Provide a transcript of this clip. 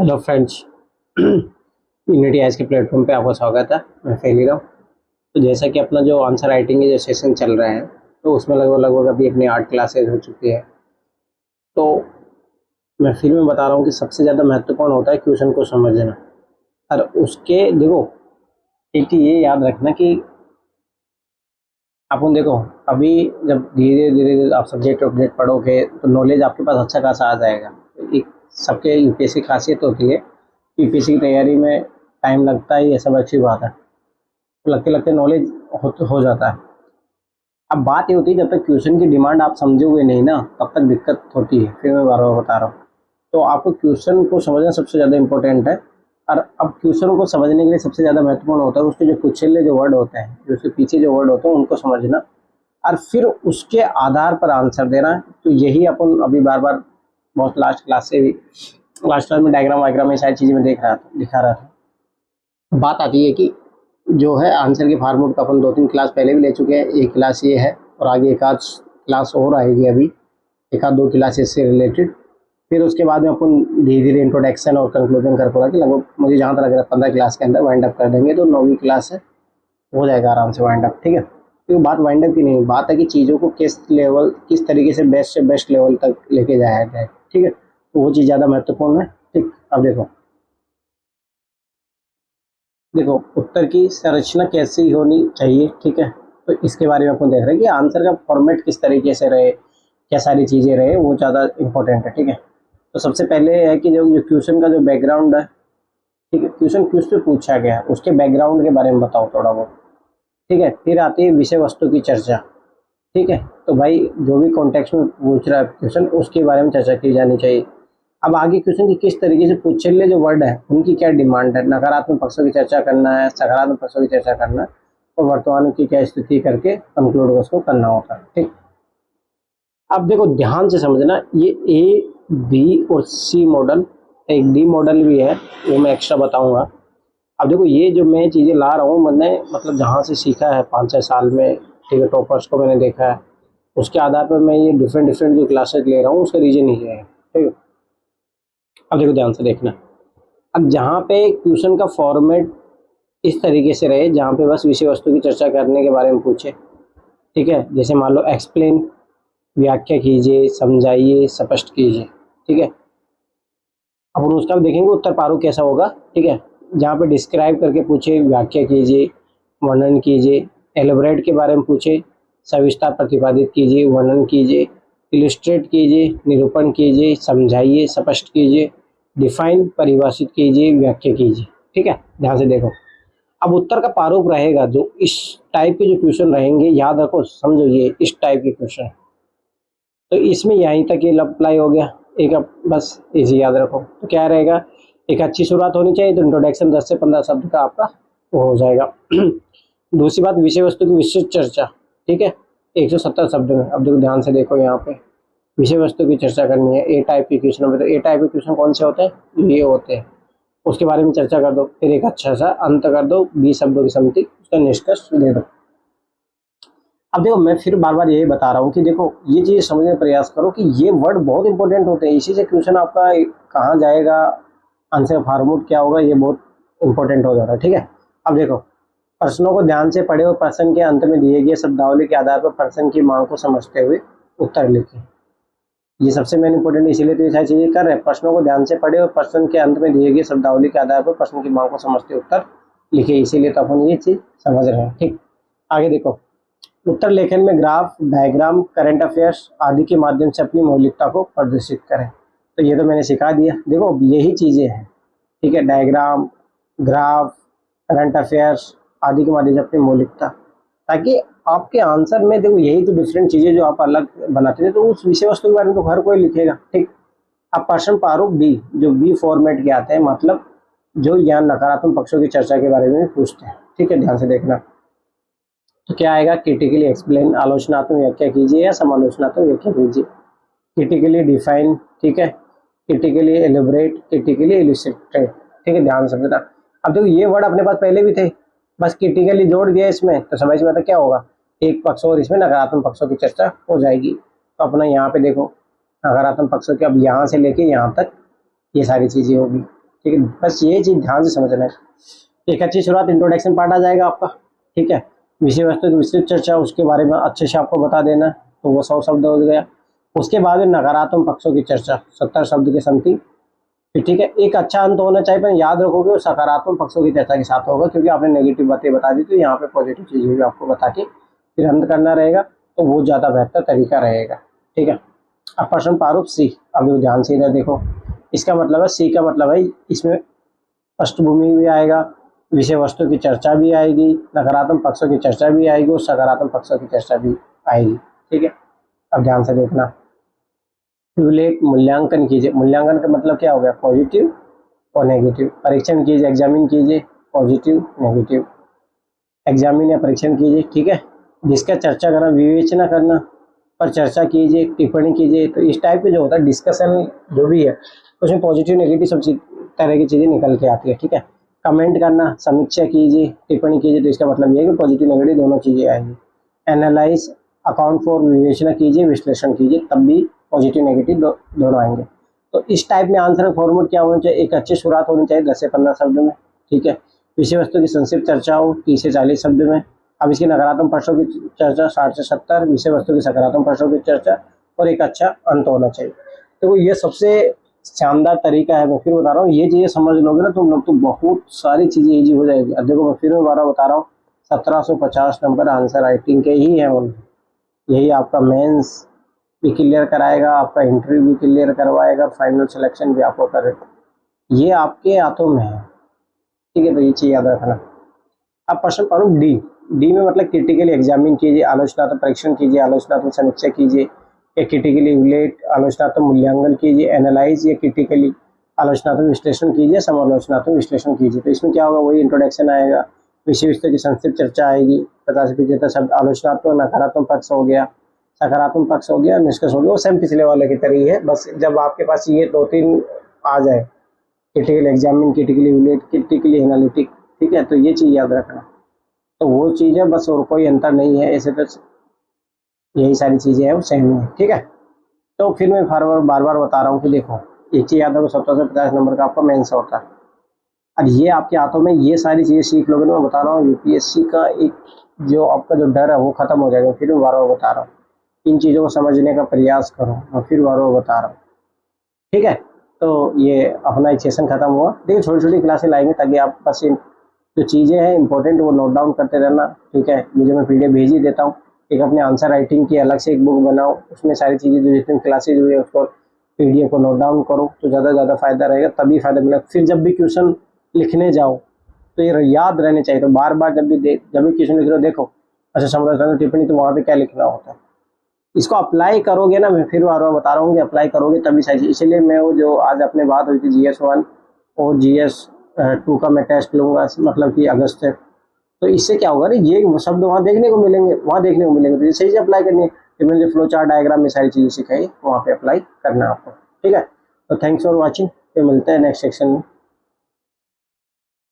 Hello friends. Unity आज के platform पे आपका स्वागत है। मैं फैली रहा हूँ। तो जैसा कि अपना जो आंसर राइटिंग के जो सेशन चल रहे हैं, तो उसमें लगभग लगभग अभी अपनी 8 क्लासेज हो चुकी है। तो मैं फिर में बता रहा हूँ कि सबसे ज़्यादा महत्वपूर्ण होता है क्वेश्चन को समझना। और उसके देखो, एक चीज़ ये याद रखना कि अपन देखो, अभी जब धीरे धीरे आप सब्जेक्ट ऑब्जेक्ट पढ़ोगे तो नॉलेज आपके पास अच्छा खासा आ जाएगा। एक सबके यूपीएससी खासियत होती है, यूपीएससी की तैयारी में टाइम लगता है, ये सब अच्छी बात है। तो लगते लगते नॉलेज हो जाता है। अब बात ये होती है, जब तक क्वेश्चन की डिमांड आप समझोगे नहीं ना, तब तक दिक्कत होती है। फिर मैं बार बार बता रहा हूँ, तो आपको क्वेश्चन को समझना सबसे ज़्यादा इंपॉर्टेंट है। और अब क्वेश्चन को समझने के लिए सबसे ज़्यादा महत्वपूर्ण होता है उसके जो कुचले जो वर्ड होते हैं, जो उसके पीछे जो वर्ड होते हैं उनको समझना, और फिर उसके आधार पर आंसर देना। तो यही अपन अभी बार बार बहुत लास्ट क्लास से भी, लास्ट क्लास में डायग्राम वायग्राम ये सारी चीज़ें मैं दिखा रहा था। बात आती है कि जो है आंसर के फार्मूट का अपन 2-3 क्लास पहले भी ले चुके हैं। एक क्लास ये है और आगे एक आध क्लास और आएगी अभी, एक आध 2 क्लास इससे रिलेटेड। फिर उसके बाद में अपन धीरे धीरे इंट्रोडक्शन और कंक्लूजन कर पूरा कि लगभग मुझे जहाँ तक लग रहा है 15 क्लास के अंदर वाइंड अप कर देंगे, तो 9वीं क्लास है हो जाएगा आराम से वाइंड अप। ठीक है, तो बात वाइंड अप की नहीं, बात है कि चीज़ों को किस तरीके से बेस्ट लेवल तक लेके जाया जाए। ठीक है, तो वो चीज़ ज़्यादा महत्वपूर्ण है। ठीक, अब देखो देखो उत्तर की संरचना कैसी होनी चाहिए। ठीक है, तो इसके बारे में अपन देख रहे हैं कि आंसर का फॉर्मेट किस तरीके से रहे, क्या सारी चीज़ें रहे, वो ज़्यादा इंपॉर्टेंट है। ठीक है, तो सबसे पहले है कि जो क्वेश्चन का जो बैकग्राउंड है, ठीक है, क्वेश्चन किस पे पूछा गया है उसके बैकग्राउंड के बारे में बताओ थोड़ा बहुत। ठीक है, फिर आती है विषय वस्तु की चर्चा। ठीक है, तो भाई जो भी कॉन्टेक्स्ट में पूछ रहा है क्वेश्चन, उसके बारे में चर्चा की जानी चाहिए। अब आगे क्वेश्चन की किस तरीके से पूछे जो वर्ड है उनकी क्या डिमांड है, नकारात्मक पक्षों की चर्चा करना है, सकारात्मक पक्षों की चर्चा करना है, और वर्तमान की क्या स्थिति करके कंक्लूड उसको करना होता है। ठीक, अब देखो ध्यान से समझना, ये ए बी और सी मॉडल, एक डी मॉडल भी है, वो मैं एक्स्ट्रा बताऊंगा। अब देखो ये जो मैं चीज़ें ला रहा हूँ, मैंने मतलब जहाँ से सीखा है 5-6 साल में। ठीक है, टॉपर्स को मैंने देखा है, उसके आधार पर मैं ये डिफरेंट डिफरेंट जो क्लासेस ले रहा हूँ उसका रीजन ही है। ठीक है, अब देखो ध्यान से देखना। अब जहाँ पे क्वेश्चन का फॉर्मेट इस तरीके से रहे, जहाँ पे बस विषय वस्तु की चर्चा करने के बारे में पूछे। ठीक है, जैसे मान लो एक्सप्लेन, व्याख्या कीजिए, समझाइए, स्पष्ट कीजिए। ठीक है, अब हम उसका भी देखेंगे उत्तर पारू कैसा होगा। ठीक है, जहाँ पे डिस्क्राइब करके पूछे, व्याख्या कीजिए, वर्णन कीजिए, एलोबरेट के बारे में पूछे, सविस्तार प्रतिपादित कीजिए, वर्णन कीजिए, इलिस्ट्रेट कीजिए, निरूपण कीजिए, समझाइए, स्पष्ट कीजिए, डिफाइन परिभाषित कीजिए, व्याख्या कीजिए। ठीक है, ध्यान से देखो। अब उत्तर का प्रारूप रहेगा जो इस टाइप के जो क्वेश्चन रहेंगे, याद रखो, समझो ये इस टाइप के क्वेश्चन, तो इसमें यहीं तक ये अप्लाई हो गया। एक बस इसी याद रखो। तो क्या रहेगा, एक अच्छी शुरुआत होनी चाहिए, तो इंट्रोडक्शन 10 से 15 शब्द का आपका वो हो जाएगा। दूसरी बात, विषय वस्तु की विस्तृत चर्चा। ठीक है, 170 शब्द में। अब देखो ध्यान से देखो, यहाँ पे विषय वस्तु की चर्चा करनी है ए टाइप के क्वेश्चन में। तो ए टाइप के क्वेश्चन कौन से होते हैं, ये होते हैं, उसके बारे में चर्चा कर दो। फिर एक अच्छा सा अंत कर दो, 20 शब्दों की समिति, उसका निष्कर्ष दे दो। अब देखो मैं फिर बार बार यही बता रहा हूँ कि देखो ये चीज़ समझने का प्रयास करो कि ये वर्ड बहुत इंपॉर्टेंट होते हैं। इसी से क्वेश्चन आपका कहाँ जाएगा, आंसर फार्मूट क्या होगा, ये बहुत इंपॉर्टेंट हो जाता है। ठीक है, अब देखो प्रश्नों को ध्यान से पढ़े और प्रश्न के अंत में दिए गए शब्दावली के आधार पर प्रश्न की मांग को समझते हुए उत्तर लिखें। ये सबसे मेन इंपॉर्टेंट, इसीलिए तो ये सारी चीजें कर रहे हैं। प्रश्नों को ध्यान से पढ़े और प्रश्न के अंत में दिए गए शब्दावली के आधार पर प्रश्न की मांग को समझते उत्तर लिखे, इसीलिए तो अपन ये चीज समझ रहे हैं। ठीक, आगे देखो, उत्तर लेखन में ग्राफ, डायग्राम, करंट अफेयर्स आदि के माध्यम से अपनी मौलिकता को प्रदर्शित करें। तो ये तो मैंने सिखा दिया। देखो यही चीजें हैं। ठीक है, डायग्राम, ग्राफ, करंट अफेयर्स आदि के माध्यम से अपनी मौलिकता, ताकि आपके आंसर में देखो यही तो डिफरेंट चीजें जो आप अलग बनाते हैं, तो उस विषय वस्तु के बारे में तो हर कोई लिखेगा। ठीक, अब प्रश्न प्रारूप बी, जो बी फॉर्मेट के आते हैं, मतलब जो यहाँ नकारात्मक पक्षों की चर्चा के बारे में पूछते हैं। ठीक है, ध्यान से देखना। तो क्या आएगा, क्रिटिकली एक्सप्लेन, आलोचनात्मक व्याख्या कीजिए या समालोचनात्मक व्याख्या कीजिए, क्रिटिकली डिफाइन, ठीक है, क्रिटिकली एलिबरेट, क्रिटिकली इलिस्ट्रेट। ठीक है, ध्यान से समझना। अब देखो ये वर्ड अपने पास पहले भी थे, बस क्रिटिकली जोड़ दिया इसमें, तो समझ में आता क्या होगा, एक पक्ष और इसमें नकारात्मक पक्षों की चर्चा हो जाएगी। तो अपना यहाँ पे देखो नकारात्मक पक्षों के, अब यहाँ से लेके यहाँ तक ये सारी चीजें होगी। ठीक है, बस ये चीज़ ध्यान से समझना है। एक अच्छी शुरुआत इंट्रोडक्शन पार्ट आ जाएगा आपका, ठीक है, विषय वस्तु की विस्तृत चर्चा, उसके बारे में अच्छे से आपको बता देना, तो वो 100 शब्द हो गया। उसके बाद में नकारात्मक पक्षों की चर्चा 70 शब्द के समथिंग, ठीक है। एक अच्छा अंत होना चाहिए, पर याद रखोगे वो सकारात्मक पक्षों की चर्चा के साथ होगा, क्योंकि आपने नेगेटिव बातें बता दी, तो यहाँ पे पॉजिटिव चीज़ें भी आपको बता के फिर अंत करना रहेगा, तो वो ज़्यादा बेहतर तरीका रहेगा, ठीक है। अब प्रश्न प्रारूप सी, अब ध्यान से इधर देखो, इसका मतलब है सी का मतलब है इसमें पृष्ठभूमि भी आएगा, विषय वस्तु की चर्चा भी आएगी, नकारात्मक पक्षों की चर्चा भी आएगी और सकारात्मक पक्षों की चर्चा भी आएगी, ठीक है। अब ध्यान से देखना, इवैल्यूएट मूल्यांकन कीजिए, मूल्यांकन का मतलब क्या हो गया, पॉजिटिव और नेगेटिव। परीक्षण कीजिए, एग्जामिन कीजिए, पॉजिटिव नेगेटिव। एग्जामिन या परीक्षण कीजिए, ठीक है। जिसका चर्चा करना, विवेचना करना, पर चर्चा कीजिए, टिप्पणी कीजिए, तो इस टाइप के जो होता है डिस्कशन जो भी है, उसमें पॉजिटिव नेगेटिव सब तरह की चीज़ें निकल के आती है, ठीक है। कमेंट करना, समीक्षा कीजिए, टिप्पणी कीजिए, तो इसका मतलब ये है कि पॉजिटिव नेगेटिव दोनों चीज़ें आएंगी। एनालाइज, अकाउंट फॉर, विवेचना कीजिए, विश्लेषण कीजिए, तब भी पॉजिटिव नेगेटिव दोनों आएंगे। तो इस टाइप में आंसर का फॉर्मेट क्या होना चाहिए, एक अच्छी शुरुआत होनी चाहिए 10 से 15 शब्द में, ठीक है। विषय वस्तु की संक्षिप्त चर्चा हो 30 से 40 शब्द में। अब इसके नकारात्मक पक्षों की चर्चा 60 से 70, विषय वस्तु की सकारात्मक पक्षों की चर्चा, और एक अच्छा अंत होना चाहिए। तो ये सबसे शानदार तरीका है। मैं फिर बता रहा हूँ, ये चीज़ें समझ लोगे ना तुम लोग, तो बहुत सारी चीज़ें ईजी हो जाएगी। अब देखो मैं फिर दोबारा बता रहा हूँ, 1750 नंबर आंसर राइटिंग के ही है, यही आपका मेंस भी क्लियर कराएगा, आपका इंटरव्यू भी क्लियर करवाएगा, फाइनल सिलेक्शन भी आपको करेगा। ये आपके हाथों में है, ठीक है। तो ये चीज़ याद रखना। अब प्रश्न पढ़ो डी। डी में मतलब क्रिटिकली एग्जामिन कीजिए, आलोचनात्मक परीक्षण कीजिए, आलोचनात्मक समीक्षा कीजिए, या क्रिटिकली इवैल्यूएट, आलोचनात्मक मूल्यांकन कीजिए, एनालाइज या क्रिटिकली आलोचनात्मक विश्लेषण कीजिए, समालोचनात्मक विश्लेषण कीजिए। तो इसमें क्या होगा, वही इंट्रोडक्शन आएगा, विषय वस्तु की संक्षिप्त चर्चा आएगी, 50 से 75 शब्द, आलोचनात्मक नकारात्मक पक्ष हो गया, सकारात्मक पक्ष हो गया, निष्कर्ष हो गया, वो सेम पिछले वाले की तरह ही है। बस जब आपके पास ये 2-3 आ जाए, critical examine, critically evaluate, critically analytic, ठीक है, तो ये चीज़ याद रखना। तो वो चीज़ है, बस और कोई अंतर नहीं है, ऐसे तो यही सारी चीज़ें हैं वो सेम है, ठीक है। तो फिर मैं बार बार बता रहा हूँ कि देखो, एक चीज़ याद रखो, 70 से 50 नंबर का आपका मेंस होता है। अब ये आपके हाथों में, ये सारी चीज़ें सीख लोगे ना, मैं बता रहा हूँ यूपीएससी का एक जो आपका जो डर है वो खत्म हो जाएगा। फिर मैं बार बार बता रहा हूँ, इन चीज़ों को समझने का प्रयास करो, मैं फिर बार बार बता रहा हूँ, ठीक है। तो ये अपना एक सेशन खत्म हुआ। देखिए छोटी छोटी क्लासें लाएंगे, ताकि आप बस इन जो चीज़ें हैं इंपॉर्टेंट वो नोट डाउन करते रहना, ठीक है। ये जो मैं पीडीएफ भेज ही देता हूँ, एक अपने आंसर राइटिंग की अलग से एक बुक बनाओ, उसमें सारी चीज़ें जो जितनी क्लासेज हुई है उसको पीडीएफ को नोट डाउन करो, तो ज़्यादा से ज़्यादा फायदा रहेगा, तभी फायदा मिलेगा। फिर जब भी क्वेश्चन लिखने जाओ तो ये याद रहने चाहिए। तो बार बार जब भी क्वेश्चन लिख रहे हो, देखो अच्छा संरचना टिप्पणी, तो वहाँ पे क्या लिखना होता है, इसको अप्लाई करोगे ना, मैं फिर बार बार बता रहा हूँ कि अप्लाई करोगे तभी सही। इसलिए मैं वो जो आज अपने बात हुई थी GS1 और GS2 का मैं टेस्ट लूँगा, मतलब कि अगस्त से, तो इससे क्या होगा ना, ये शब्द वहाँ देखने को मिलेंगे, तो ये सही से अप्लाई करनी है। फिर मैंने फ्लो चार्ट डायग्राम में सारी चीज़ें सिखाई, वहाँ पे अप्लाई करना है आपको, ठीक है। तो थैंक्स फॉर वॉचिंग, फिर मिलते हैं नेक्स्ट सेक्शन में।